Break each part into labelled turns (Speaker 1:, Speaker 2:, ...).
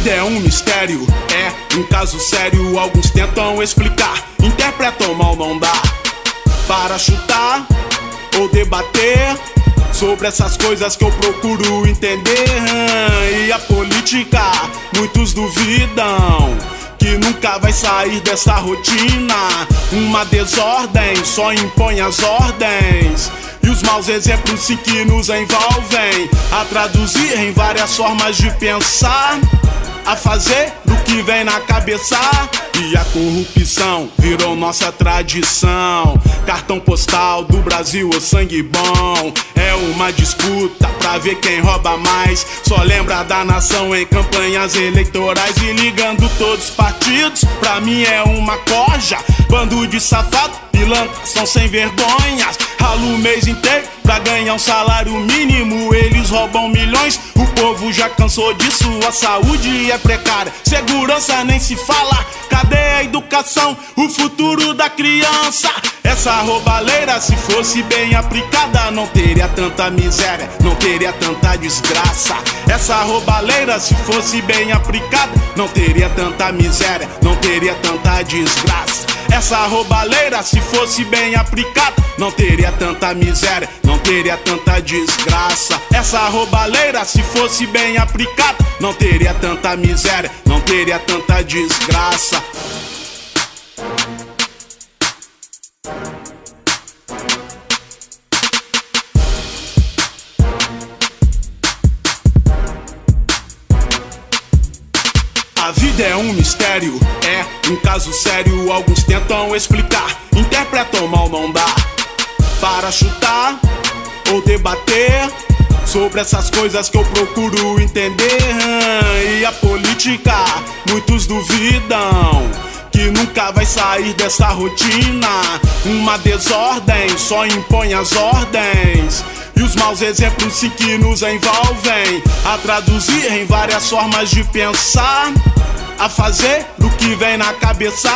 Speaker 1: vida é um mistério, é um caso sério. Alguns tentam explicar, interpretam mal, não dá para chutar ou debater sobre essas coisas que eu procuro entender. E a política, muitos duvidam que nunca vai sair dessa rotina. Uma desordem só impõe as ordens, e os maus exemplos sim que nos envolvem a traduzir em várias formas de pensar, a fazer do que vem na cabeça. E a corrupção virou nossa tradição. Cartão postal do Brasil, o sangue bom. É uma disputa pra ver quem rouba mais. Só lembra da nação em campanhas eleitorais e ligando todos os partidos. Pra mim é uma corja, bando de safado, pilantras são sem vergonhas. Ralo o mês inteiro pra ganhar um salário mínimo. Eles roubam milhões, o povo já cansou disso. A saúde é precária, segurança nem se fala. Cadê a educação, o futuro da criança? Essa roubalheira, se fosse bem aplicada, não teria tanta miséria, não teria tanta desgraça. Essa roubalheira, se fosse bem aplicada, não teria tanta miséria, não teria tanta desgraça. Essa roubalheira, se fosse bem aplicada, não teria tanta miséria, não teria tanta desgraça. Essa roubalheira, se fosse bem aplicada, não teria tanta miséria, não teria tanta desgraça. A vida é um mistério, é um caso sério. Alguns tentam explicar, interpretam mal, não dá para chutar ou debater sobre essas coisas que eu procuro entender. E a política, muitos duvidam que nunca vai sair dessa rotina. Uma desordem só impõe as ordens, e os maus exemplos sim que nos envolvem a traduzir em várias formas de pensar, a fazer do que vem na cabeça.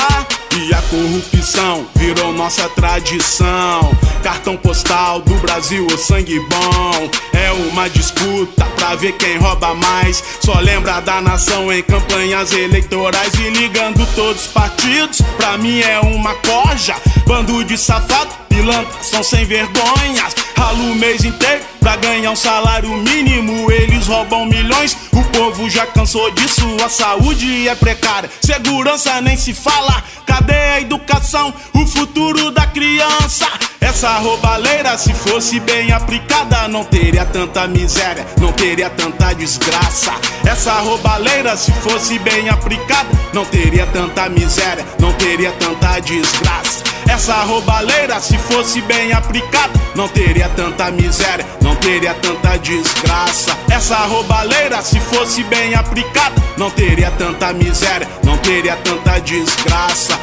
Speaker 1: E a corrupção virou nossa tradição. Cartão postal do Brasil, o sangue bom. É uma disputa pra ver quem rouba mais. Só lembra da nação em campanhas eleitorais e ligando todos os partidos. Pra mim é uma corja, bando de safado, pilantras são sem vergonhas. Ralo o mês inteiro pra ganhar um salário mínimo. Eles roubam milhões, o povo já cansou disso. A saúde é precária, segurança nem se fala. Cadê a educação, o futuro da criança? Essa roubalheira, se fosse bem aplicada, não teria tanta miséria, não teria tanta desgraça. Essa roubalheira, se fosse bem aplicada, não teria tanta miséria, não teria tanta desgraça. Essa roubalheira, se fosse bem aplicada, não teria tanta miséria, não teria tanta desgraça. Essa roubalheira, se fosse bem aplicada, não teria tanta miséria, não teria tanta desgraça.